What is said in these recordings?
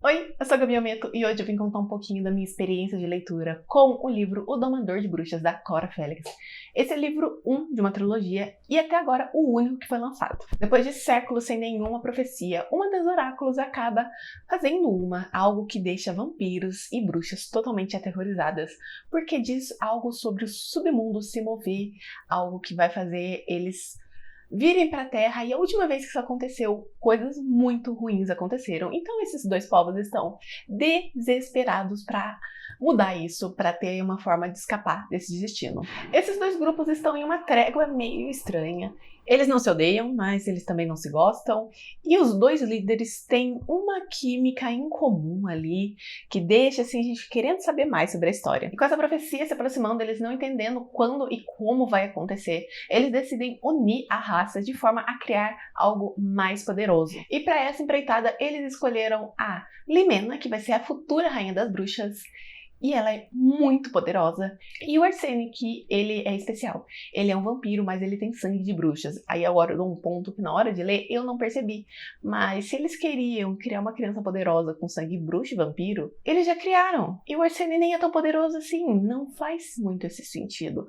Oi, eu sou a Gabi Almeto e hoje eu vim contar um pouquinho da minha experiência de leitura com o livro O Domador de Bruxas, da Cora Félix. Esse é o livro 1 de uma trilogia e até agora o único que foi lançado. Depois de séculos sem nenhuma profecia, uma das oráculos acaba fazendo algo que deixa vampiros e bruxas totalmente aterrorizadas, porque diz algo sobre o submundo se mover, algo que vai fazer eles virem para a Terra, e a última vez que isso aconteceu, coisas muito ruins aconteceram. Então esses dois povos estão desesperados para mudar isso, para ter uma forma de escapar desse destino. Esses dois grupos estão em uma trégua meio estranha. Eles não se odeiam, mas eles também não se gostam. E os dois líderes têm uma química em comum ali, que deixa assim, a gente querendo saber mais sobre a história. E com essa profecia se aproximando, eles não entendendo quando e como vai acontecer, eles decidem unir a raça de forma a criar algo mais poderoso. E para essa empreitada, eles escolheram a Limena, que vai ser a futura rainha das bruxas, e ela é muito poderosa. E o Arsene, que ele é especial. Ele é um vampiro, mas ele tem sangue de bruxas. Aí agora eu dou um ponto que na hora de ler eu não percebi. Mas se eles queriam criar uma criança poderosa com sangue bruxo e vampiro, eles já criaram. E o Arsene nem é tão poderoso assim. Não faz muito esse sentido.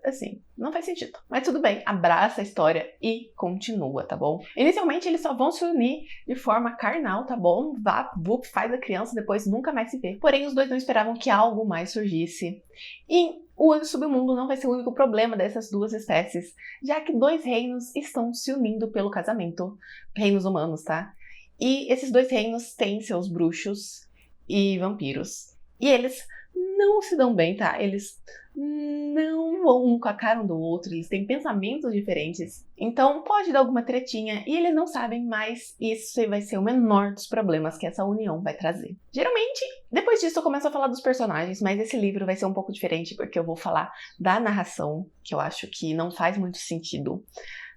Assim, não faz sentido. Mas tudo bem, abraça a história e continua, tá bom? Inicialmente eles só vão se unir de forma carnal, tá bom? Vá, faz a criança, depois nunca mais se vê. Porém, os dois não esperavam que algo mais surgisse. E o submundo não vai ser o único problema dessas duas espécies, já que dois reinos estão se unindo pelo casamento. Reinos humanos, tá? E esses dois reinos têm seus bruxos e vampiros. E eles não se dão bem, tá? Eles não vão um com a cara um do outro, eles têm pensamentos diferentes. Então pode dar alguma tretinha e eles não sabem, mas isso vai ser o menor dos problemas que essa união vai trazer. Geralmente, depois disso eu começo a falar dos personagens, mas esse livro vai ser um pouco diferente porque eu vou falar da narração, que eu acho que não faz muito sentido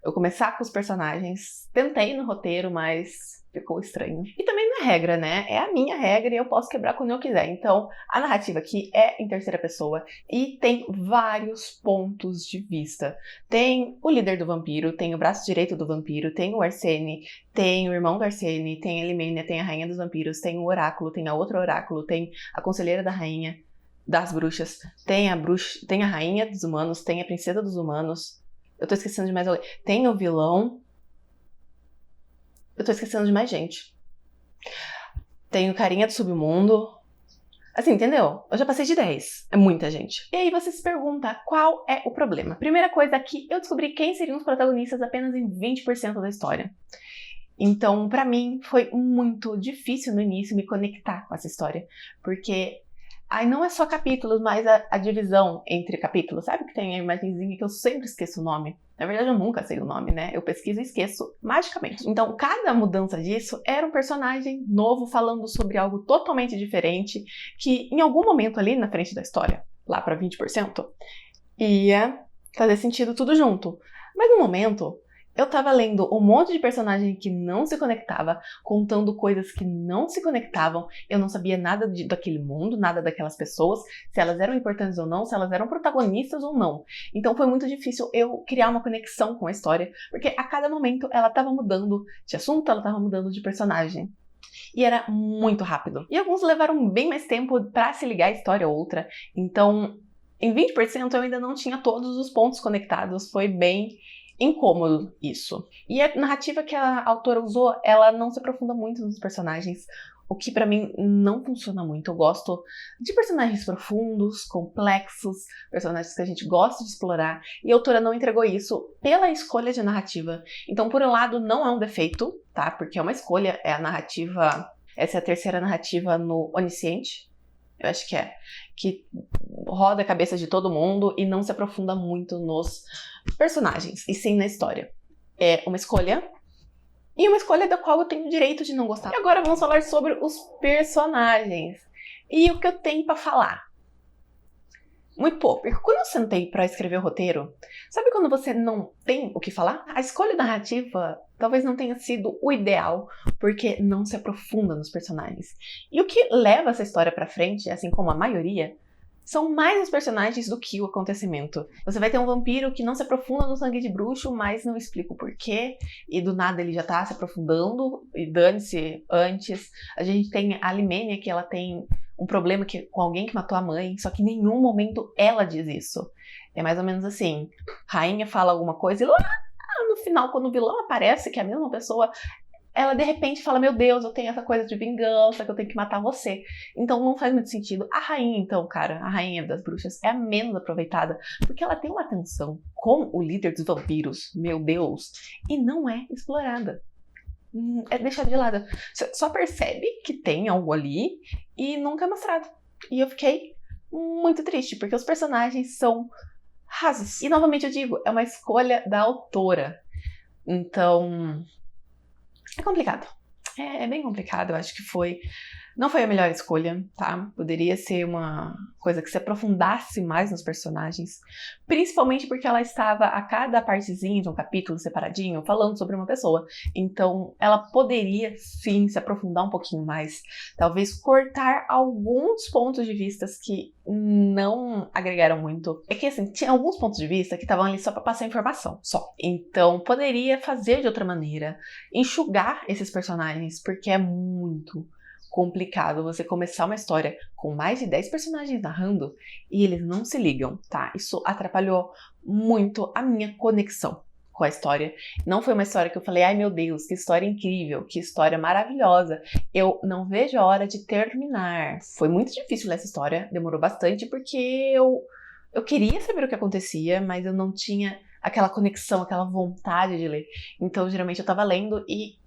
eu começar com os personagens. Tentei no roteiro, mas ficou estranho. E também não é regra, né? É a minha regra e eu posso quebrar quando eu quiser. Então, a narrativa aqui é em terceira pessoa e tem vários pontos de vista. Tem o líder do vampiro, tem o braço direito do vampiro, tem o Arsene, tem o irmão do Arsene, tem a Elimênia, tem a rainha dos vampiros, tem o oráculo, tem a outra oráculo, tem a conselheira da rainha das bruxas, tem a bruxa, tem a rainha dos humanos, tem a princesa dos humanos. Eu tô esquecendo de mais alguém. Tem o vilão. Eu tô esquecendo de mais gente. Tem o carinha do submundo. Assim, entendeu? Eu já passei de 10. É muita gente. E aí você se pergunta qual é o problema. Primeira coisa aqui, eu descobri quem seriam os protagonistas apenas em 20% da história. Então, pra mim, foi muito difícil no início me conectar com essa história. Porque aí não é só capítulos, mas a divisão entre capítulos. Sabe que tem a imagenzinha que eu sempre esqueço o nome? Na verdade, eu nunca sei o nome, né? Eu pesquiso e esqueço magicamente. Então, cada mudança disso era um personagem novo falando sobre algo totalmente diferente, que em algum momento ali na frente da história, lá pra 20%, ia fazer sentido tudo junto. Mas no momento, eu tava lendo um monte de personagem que não se conectava, contando coisas que não se conectavam. Eu não sabia nada daquele mundo, nada daquelas pessoas, se elas eram importantes ou não, se elas eram protagonistas ou não. Então foi muito difícil eu criar uma conexão com a história, porque a cada momento ela tava mudando de assunto, ela tava mudando de personagem. E era muito rápido. E alguns levaram bem mais tempo pra se ligar a história ou outra. Então, em 20% eu ainda não tinha todos os pontos conectados. Foi bem incômodo isso. E a narrativa que a autora usou, ela não se aprofunda muito nos personagens, o que pra mim não funciona muito. Eu gosto de personagens profundos, complexos, personagens que a gente gosta de explorar, e a autora não entregou isso pela escolha de narrativa. Então, por um lado, não é um defeito, tá? Porque é uma escolha, é a narrativa, essa é a terceira narrativa no Onisciente, eu acho que é, que roda a cabeça de todo mundo e não se aprofunda muito nos personagens, e sim na história. É uma escolha, e uma escolha da qual eu tenho o direito de não gostar. E agora vamos falar sobre os personagens. E o que eu tenho pra falar? Muito pouco. Porque quando eu sentei pra escrever o roteiro, sabe quando você não tem o que falar? A escolha narrativa talvez não tenha sido o ideal, porque não se aprofunda nos personagens. E o que leva essa história pra frente, assim como a maioria, são mais os personagens do que o acontecimento. Você vai ter um vampiro que não se aprofunda no sangue de bruxo, mas não explica o porquê, e do nada ele já tá se aprofundando, e dane-se antes. A gente tem a Limenia, que ela tem um problema com alguém que matou a mãe, só que em nenhum momento ela diz isso. É mais ou menos assim, rainha fala alguma coisa e lá no final, quando o vilão aparece, que é a mesma pessoa, ela de repente fala, meu Deus, eu tenho essa coisa de vingança, que eu tenho que matar você. Então não faz muito sentido. A rainha, então, cara, a rainha das bruxas é a menos aproveitada, porque ela tem uma tensão com o líder dos vampiros, meu Deus, e não é explorada. É deixada de lado. Você só percebe que tem algo ali e nunca é mostrado. E eu fiquei muito triste, porque os personagens são rasos. E novamente eu digo, é uma escolha da autora. Então, é complicado. É bem complicado. Eu acho que não foi a melhor escolha, tá? Poderia ser uma coisa que se aprofundasse mais nos personagens, principalmente porque ela estava a cada partezinha de um capítulo separadinho falando sobre uma pessoa. Então, ela poderia sim se aprofundar um pouquinho mais, talvez cortar alguns pontos de vista que não agregaram muito. É que assim, tinha alguns pontos de vista que estavam ali só para passar informação, só. Então, poderia fazer de outra maneira, enxugar esses personagens, porque é muito complicado você começar uma história com mais de 10 personagens narrando e eles não se ligam, tá? Isso atrapalhou muito a minha conexão com a história. Não foi uma história que eu falei, ai meu Deus, que história incrível, que história maravilhosa. Eu não vejo a hora de terminar. Foi muito difícil ler essa história, demorou bastante porque eu queria saber o que acontecia, mas eu não tinha aquela conexão, aquela vontade de ler. Então, geralmente eu tava lendo e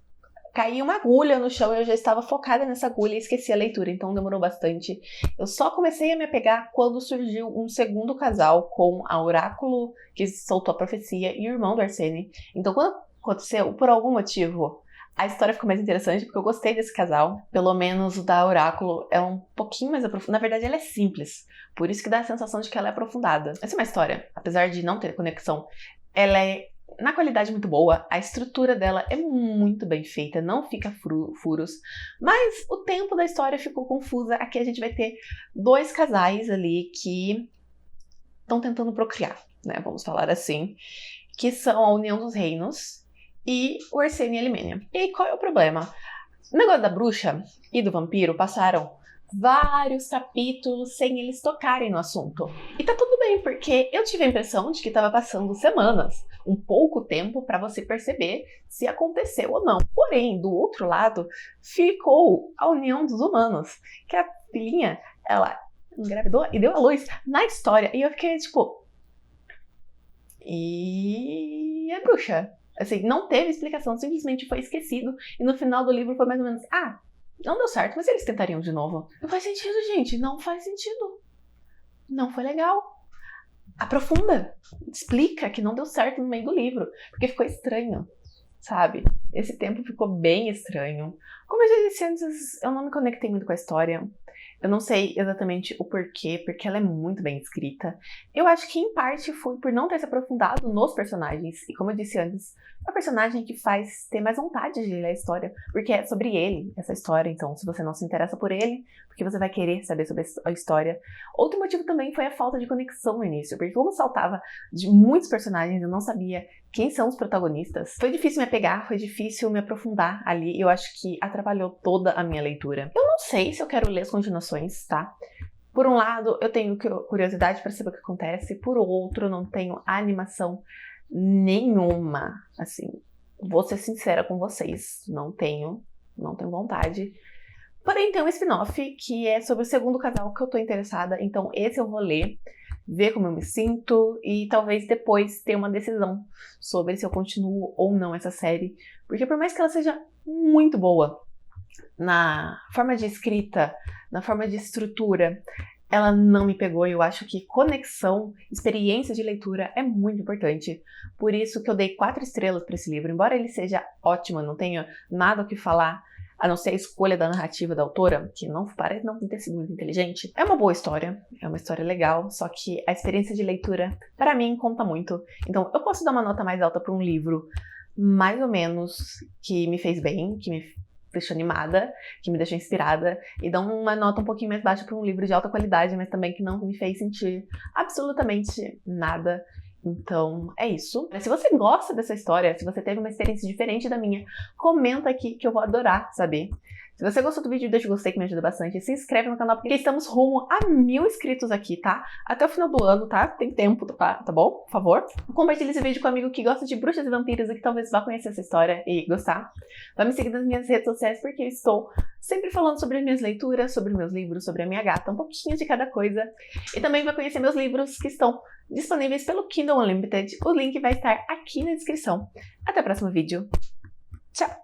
caía uma agulha no chão e eu já estava focada nessa agulha e esqueci a leitura, então demorou bastante. Eu só comecei a me apegar quando surgiu um segundo casal com a Oráculo, que soltou a profecia, e o irmão do Arsene. Então quando aconteceu, por algum motivo, a história ficou mais interessante, porque eu gostei desse casal. Pelo menos o da Oráculo é um pouquinho mais aprofundado. Na verdade, ela é simples, por isso que dá a sensação de que ela é aprofundada. Essa é uma história, apesar de não ter conexão, ela é na qualidade muito boa, a estrutura dela é muito bem feita, não fica furos, mas o tempo da história ficou confusa. Aqui a gente vai ter dois casais ali que estão tentando procriar, né, vamos falar assim, que são a União dos Reinos e o Arsene e a Limenia. E aí, qual é o problema? O negócio da bruxa e do vampiro passaram vários capítulos sem eles tocarem no assunto. E tá tudo bem, porque eu tive a impressão de que estava passando semanas, um pouco tempo para você perceber se aconteceu ou não. Porém, do outro lado, ficou a união dos humanos, que a filhinha, ela engravidou e deu à luz na história. E eu fiquei tipo... E a bruxa? Assim, não teve explicação, simplesmente foi esquecido. E no final do livro foi mais ou menos... não deu certo, mas eles tentariam de novo. Não faz sentido, gente. Não faz sentido. Não foi legal. Aprofunda. Explica que não deu certo no meio do livro. Porque ficou estranho, sabe? Esse tempo ficou bem estranho. Como eu já disse antes, eu não me conectei muito com a história. Eu não sei exatamente o porquê, porque ela é muito bem escrita. Eu acho que, em parte, foi por não ter se aprofundado nos personagens. E como eu disse antes, é um personagem que faz ter mais vontade de ler a história, porque é sobre ele, essa história. Então, se você não se interessa por ele, porque você vai querer saber sobre a história. Outro motivo também foi a falta de conexão no início, porque como saltava de muitos personagens, eu não sabia quem são os protagonistas. Foi difícil me apegar, foi difícil me aprofundar ali, e eu acho que atrapalhou toda a minha leitura. Eu não sei se eu quero ler as continuações, tá? Por um lado, eu tenho curiosidade para saber o que acontece, por outro, eu não tenho animação nenhuma. Assim, vou ser sincera com vocês, não tenho vontade. Porém, tem um spin-off que é sobre o segundo casal que eu tô interessada, então esse eu vou ler, ver como eu me sinto e talvez depois ter uma decisão sobre se eu continuo ou não essa série, porque por mais que ela seja muito boa na forma de escrita, na forma de estrutura, ela não me pegou. E eu acho que conexão, experiência de leitura é muito importante. Por isso que eu dei 4 estrelas para esse livro. Embora ele seja ótimo, eu não tenho nada o que falar, a não ser a escolha da narrativa da autora, que não parece não ter sido muito inteligente. É uma boa história, é uma história legal, só que a experiência de leitura, para mim, conta muito. Então, eu posso dar uma nota mais alta para um livro, mais ou menos, que me fez bem, que me deixou animada, que me deixou inspirada, e dão uma nota um pouquinho mais baixa para um livro de alta qualidade, mas também que não me fez sentir absolutamente nada. Então, é isso. Se você gosta dessa história, se você teve uma experiência diferente da minha, comenta aqui que eu vou adorar saber. Se você gostou do vídeo, deixa o gostei que me ajuda bastante. Se inscreve no canal, porque estamos rumo a 1000 inscritos aqui, tá? Até o final do ano, tá? Tem tempo, tá bom? Por favor. Compartilhe esse vídeo com um amigo que gosta de bruxas e vampiros e que talvez vá conhecer essa história e gostar. Vai me seguir nas minhas redes sociais, porque eu estou sempre falando sobre as minhas leituras, sobre meus livros, sobre a minha gata, um pouquinho de cada coisa. E também vai conhecer meus livros que estão disponíveis pelo Kindle Unlimited. O link vai estar aqui na descrição. Até o próximo vídeo. Tchau!